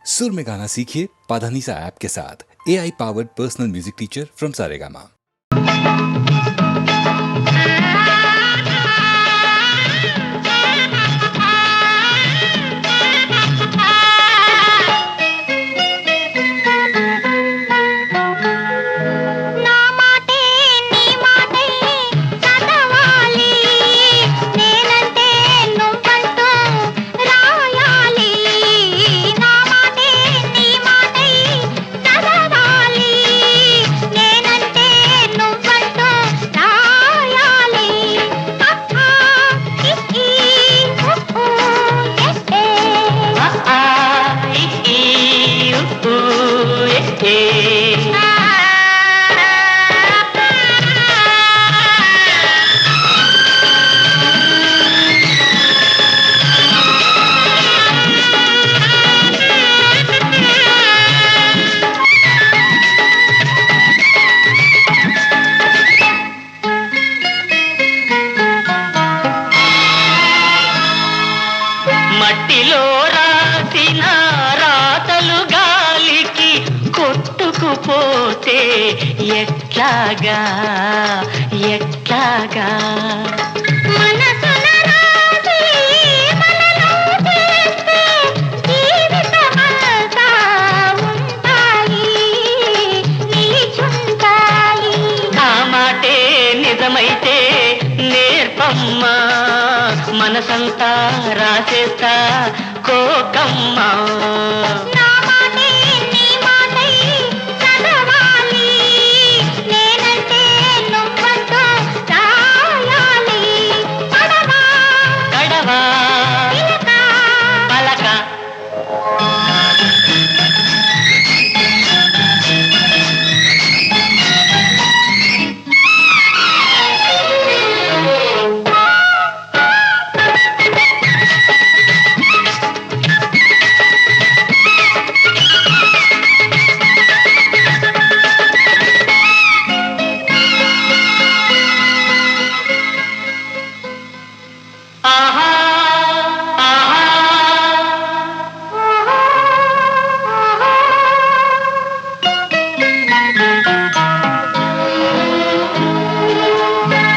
सुर में गाना सीखिए पाधानीसा ऐप के साथ। AI powered personal music teacher from Saregama. మట్టిలో రాసిన రాతలు గాలికి కొట్టుకుపోతే ఎట్లాగా ఎట్లాగా మనసున రాసి మనలో చేస్తే జీవితమంతా ఉంటాయి నిలిచుంటాయి. ఆ మాటే నిజమైతే నేర్పమ్మా, మనసంతా రాసేస్తా కోకమ్మా. నా మాటే నీ మాటై చదవాలి, నేనంటే నువ్వంటూ రాయాలి. పడవా గడవా చిలక పలక ఆహా ఆహా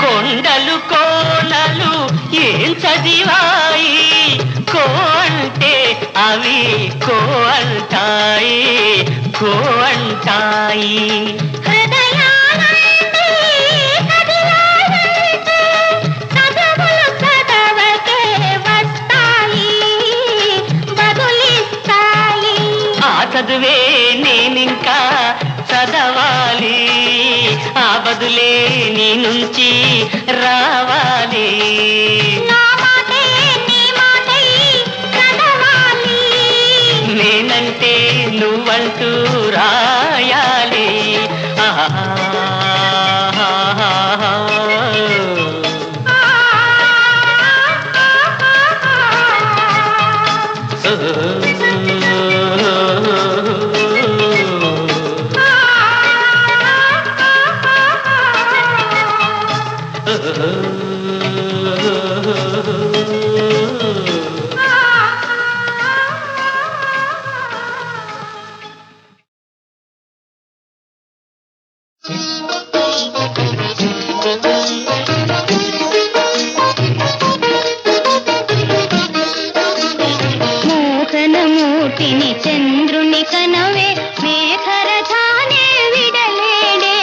కొండలు కోనలు ఏం చదివాయి, కో అంటే అవి కో అంటాయి, కో అంటాయి. హృదయాలంటే కదిలాలంటే చదువులు చదవకే వస్తాయి, బదులిస్తాయి. ఆ చదువే నేనింకా చదవాలి, ఆ బదులే నీ నుంచి రావాలి. నా మాటే నీ మాటై చదవాలి, నేనంటే నువ్వంటూ రాయాలి. ఆహా మోహనమూర్తిని చంద్రుని కనవే మేఘరథానే విడలేడే,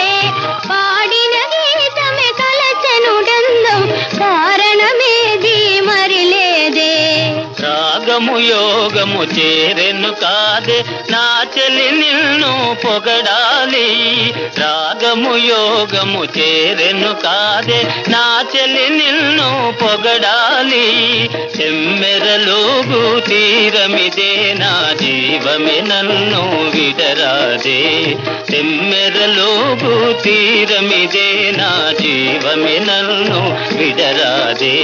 పాడిన గీతమే కలచనుడందం కారణమేది మరిలేదే. రాగము యోగము చేరెను కాదే నా చెలి నిన్ను పొగడాలి, రాగము యోగము చేరెను కాదే నా చెలి నిన్ను పొగడాలి. చెమ్మెరలోగు తీరమిదే నా జీవమే నన్ను విడరాదే, చెమ్మెరలోగు తీరమిదే నా జీవమే నన్ను విడరాదే.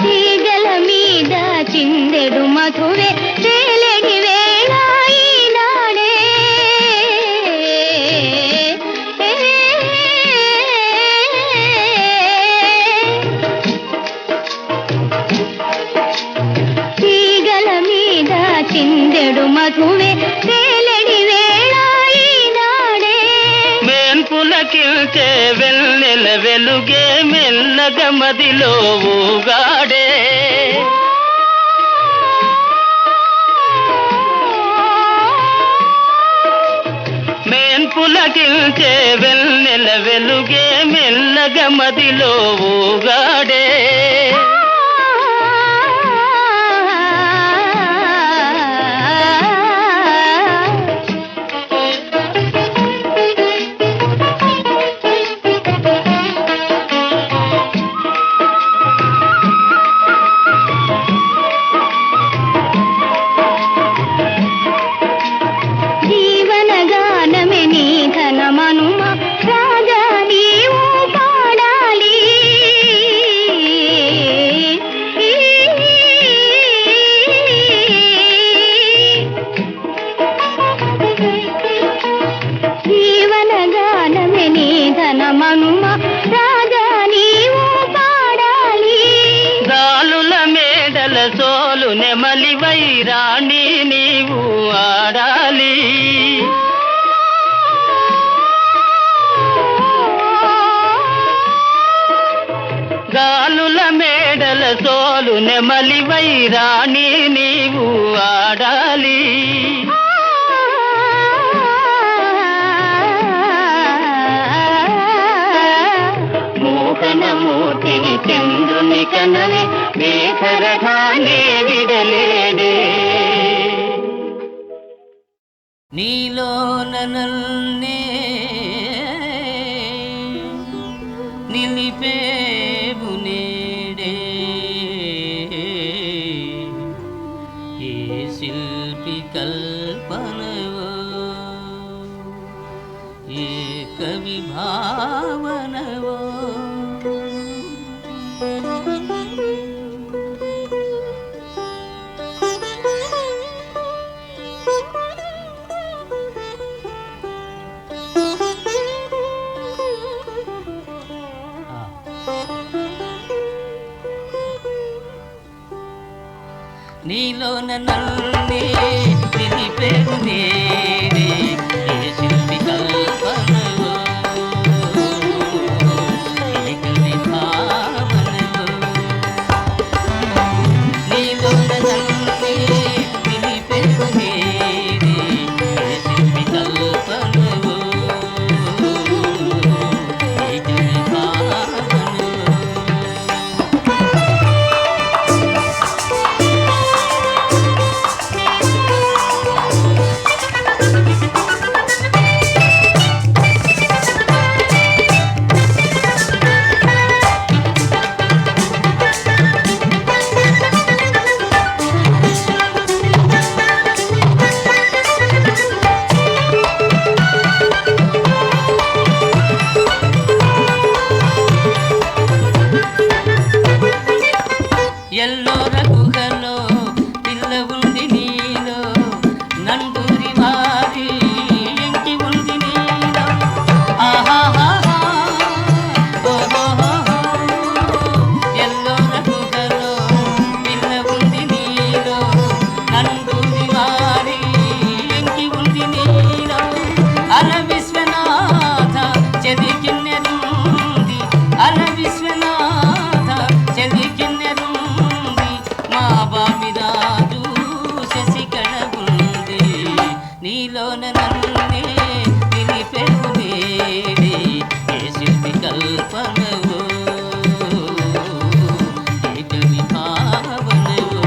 తీగల మీద చిందెడు మధువే తేలెడి వేళ ఈ పొందెడు మధువే తేలెడి వేళ ఈనాడే మేన్పులకిల్చే వెన్నెల వెలుగే మెల్లగ మదిలో ఊగాడే మేన్పులకిల్చే వెన్నెల వెలుగే మెల్లగ మదిలో ఊగాడే సోలు నెమలి వైరాణి నీవు ఆడాలి గాలుల మేడల సోలు నెమలి వైరాణి నీవు ఆడాలి మోహనమూర్తిని చంద్రుని కనవే మేఘరథానే విడలేడే నీలోన నన్నే నిలిపేవు నేడే ఏ శిల్పి కల్పనవో ఏ కవి భావనవో నీలోన నన్నే నిలిపేవు నేడే ఏ శిల్పి కల్పనవో ఏ కవి భావనవో నీలోన నన్నే నిలిపేవు నేడే ఏ శిల్పి కల్పనవో ఏ కవి భావనవో ఎల్లోర గుహలో పిల్ల ఉంది నీలో నందూరి వారి ఇంటి ఉంది నీలో ఆహాహా ఎల్లోర గుహలో పిల్ల ఉంది నీలో నందూరి వారి ఇంటి ఉంది నీలో అల విశ్వనాథ చెదికిన్నెరుంది అల విశ్వనాథ చెదికిన్నెరు బాబిరాజు శశికళ ఉంది నీలోన నన్నే నిలిపేవు నేడే ఏ శిల్పి కల్పనవో ఏ కవి భావనవో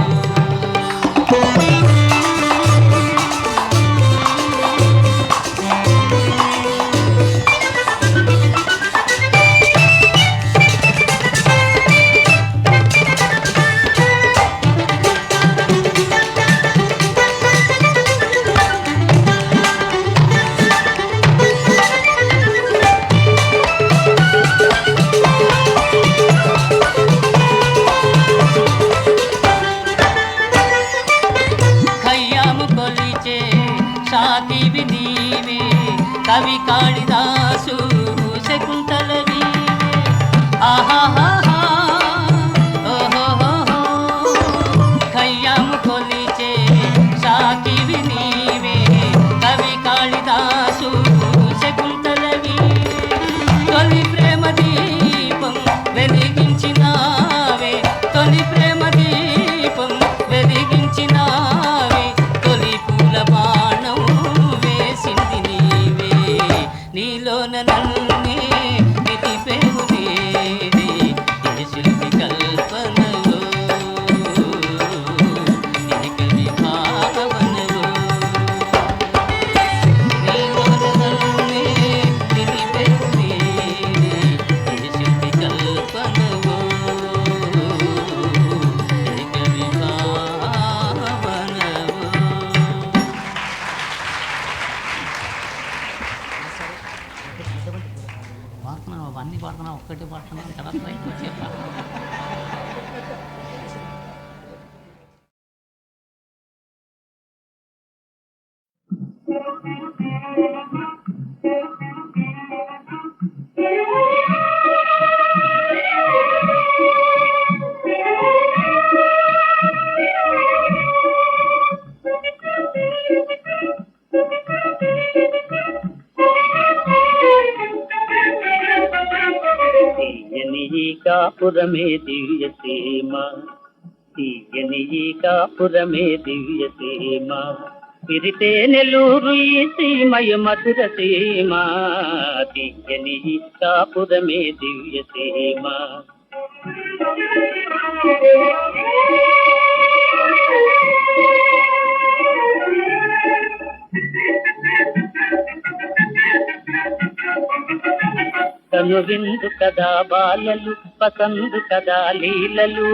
సాకివి నీవే కవి కాళిదాసు శకుంతల నీవే ఆహాహా ఓహో ఖయ్యాము కొలిచే సాకివి పాటివి నీవే కవి కాళిదాసు శకుంతల వీవే తొలి ప్రేమ దీపం వెలిగించినావే తొలి ప్రేమ దీపం వెలిగించినావే తొలి పూల బాణం వేసింది నీవే నీలోన నన్నే నిలిపేవు నీదే ఏ శిల్పి కల్పనలో ఏ కవి భావనలో నీలోన నన్నే నిలిపేవు నీదే ఏ శిల్పి కల్పనలో ఏ కవి భావనలో. పాడుతున్నావు అవన్నీ పాడుతున్నావు ఒక్కటి పాడుతున్నావు తర్వాత చెప్పాలి. తీయని ఈ కాపురమే దివ్య సీమ తీయని ఈ కాపురమే దివ్య సీమ ఇరితే నెల్లూరు ఈ సీమయ మధుర సీమ తీయని ఈ కాపురమే దివ్య సీమ కను విందు కదా బాలలు పసందు కదా లీలలు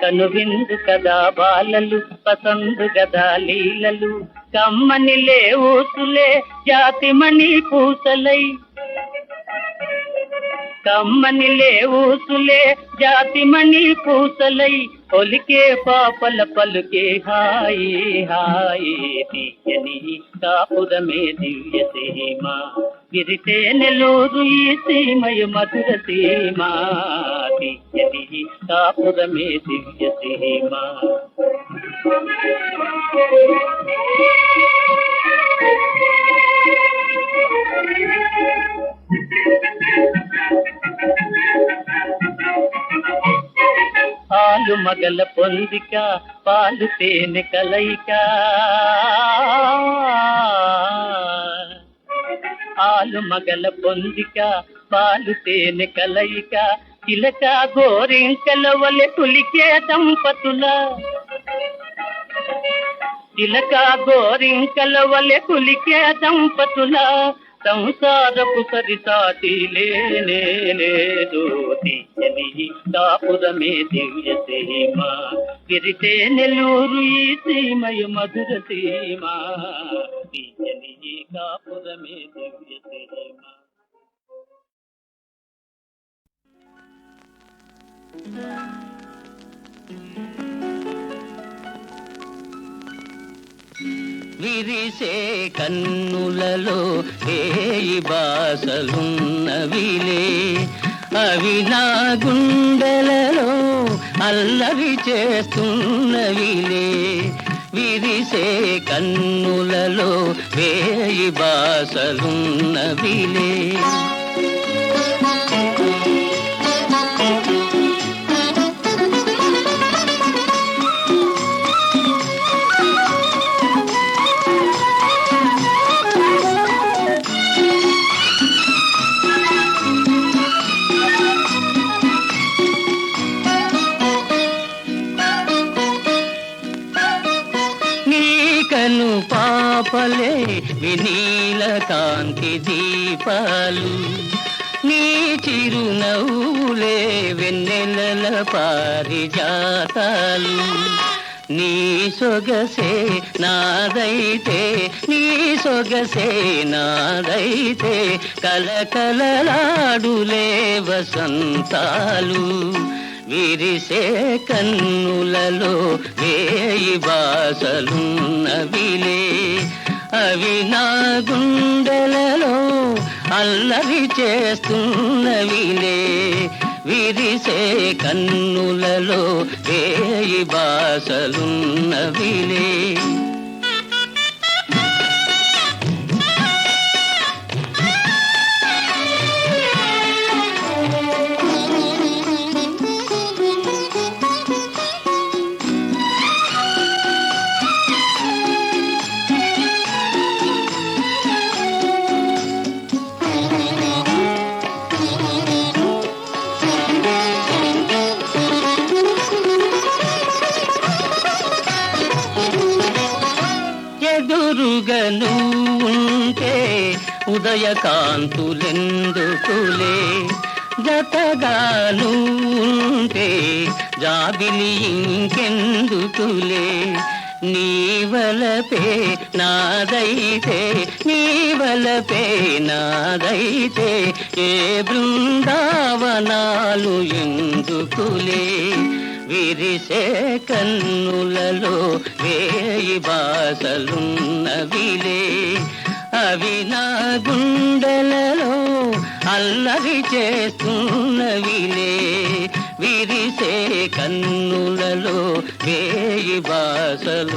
కను విందు కదా బాలలు పసందు కదా లీలలు కమ్మని లేవుసులే జాతిమణి పూసలై కమ్మని లేవుసులే జాతిమణి పూసలై ఒలికే పాపల పలుకే హాయి హాయి తీయని కాపురమే దివ్య సీమ గిరితే నెల్లూరు ఈ సీమయ మధుర సీమ తీయని కాపురమే దివ్య సీమ పాలు మగల పొందిక పాలు తేనె కలయిక పాలు మగల పొందిక పాలు తేనె కలయిక చిలక గోరింకల వలె కులికే దంపతుల చిలక గోరింకల వలె కులికే దంపతుల సంసారపు సరిసాటి లేనే లేదు తీయని కాపురమే దివ్య సీమ గిరితే నెల్లూరు ఈ సీమయ మధుర సీమ తీయని కాపురమే దివ్య సీమ విరిసే కన్నులలో వేయి బాసలున్నవిలే అవి నా గుండెలలో అల్లరి చేస్తున్నవిలే విరిసే కన్నులలో వేయి బాసలున్నవిలే నీకను పాపలే వినీల కాంతి దీపాలు నీ చిరునవ్వులే వెన్నెలల పారిజాతాలు నీ సొగసే నాదైతే నీ సొగసే నాదైతే కలకలలాడులే వసంతాలు విరిసే కన్నులలో వేయి బాసలున్నవిలే అవి నా గుండెలలో అల్లరి చేస్తున్నవిలే విరిసే కన్నులలో వేయి బాసలున్నవిలే. ఎదురుగను ఉంటే ఉదయకాంతులెందుకులే, జతగాను ఉంటే జాబిలి ఇంకెందుకులే. నీవలపే నాదైతే నీవలపే నాదైతే ఏ బృందావనాలు ఎందుకులే. విరిసే కన్నులలో వేయి బాసలున్నవిలే, అవి నా గుండెలలో అల్లరి చేస్తున్నవిలే. విరిసే కన్నులలో వేయి బాసలున్నవిలే.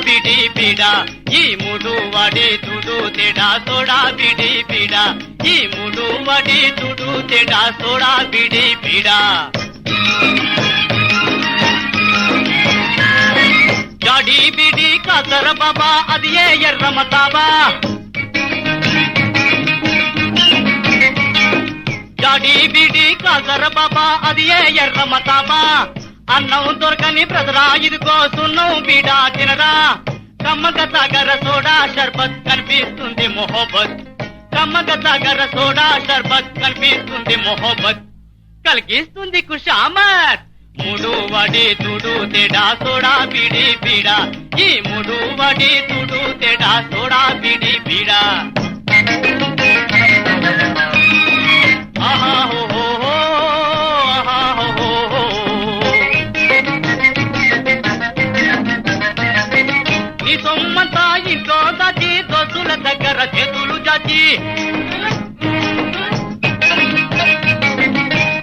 ಬಿಡಿ ಬಿಡ ಈ ಮುಡುವಡಿ ತುಡು ತೆಡ ಸೋಡಾ ಬಿಡಿ ಬಿಡ ಈ ಮುಡುವಡಿ ತುಡು ತೆಡ ಸೋಡಾ ಬಿಡಿ ಬಿಡ ಜಾಡಿ ಬಿಡಿ ಕಾಸರ ಬಾಬಾ ಅದಿಯೇ ಎರ್ರಮ ತಾಬಾ జాడి బిడి కాసర బాబా అదియే ఎర్రమ తాబా అన్నం దొరకని బ్రదరా ఇదిగో సున్నం బీడా తినరా కమ్మగ సాగర సోడా షర్బత్ కనిపిస్తుంది మొహబ్బత్ కమ్మగ సాగర సోడా షర్బత్ కనిపిస్తుంది మొహబ్బత్ కలిగిస్తుంది కుషామత్ మూడు వడి తుడు తేడా సోడా బిడి బీడా ఈ మూడు వడి తుడు తేడా సోడా బిడి బీడా ఆహా హో హో హో ఆహా హో హో హో నీ సొమ్మంతా ఇంట్లో దాచి దోస్తుల దగ్గర చేతులు చాచి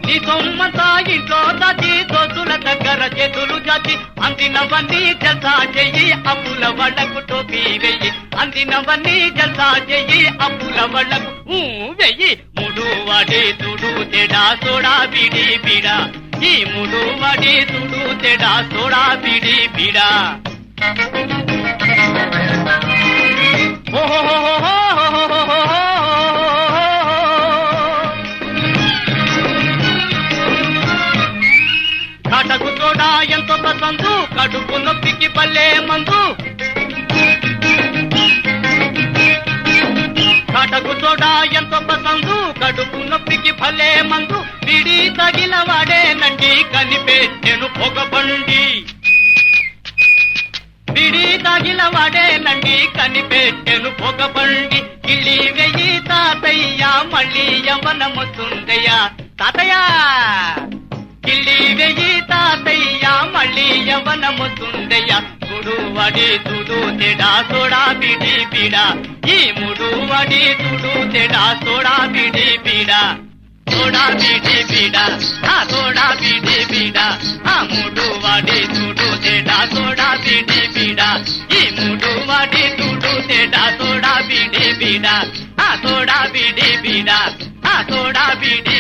నీ సొమ్మంతా ఇంట్లో దాచి దోస్తుల దగ్గర చేతులు చాచి అందినవన్నీ జల్సా చెయ్యి అప్పుల వాళ్ళకు టోపీ వెయ్యి అందినవన్నీ జల్సా చెయ్యి అప్పుల వాళ్ళకు వెయ్యి మూడు వాడి తుడు తేడా సోడా బిడి బీడా ఈ మూడు వాడి తుడు తేడా సోడా బిడి బీడా కాటకు తోడా ఎంతో పసందు కడుపు నొప్పికి పల్లె మందు కాటకు తోడా ఎంతో పసందు కడుపు నొప్పికి భలే మందు పిడి తగిల వాడేనండి కనిపెట్టెను పొగబండి పిడి తగిల వాడేనండి కనిపెట్టెను పొగబండి కిళ్ళి వెయ్యి తాతయ్య మళ్ళీ యవనమొస్తుందయ్యా తాతయ్య కిళ్ళి వెయ్యి తాతయ్య మళ్ళీ యవనమొస్తుందయ్యా మూడు వడి తుడు తేడా సోడా బిడి బీడా ఈ మూడు వడి తుడు తేడా సోడా బిడి బీడా సోడా బిడి బీడా ఆ సోడా బిడి బీడా ఆ మూడు వడి తుడు తేడా సోడా బిడి బీడా ఈ మూడు వడి తుడు తేడా సోడా బిడి బీడా ఆ సోడా బిడి బీడా ఆ సోడా బిడి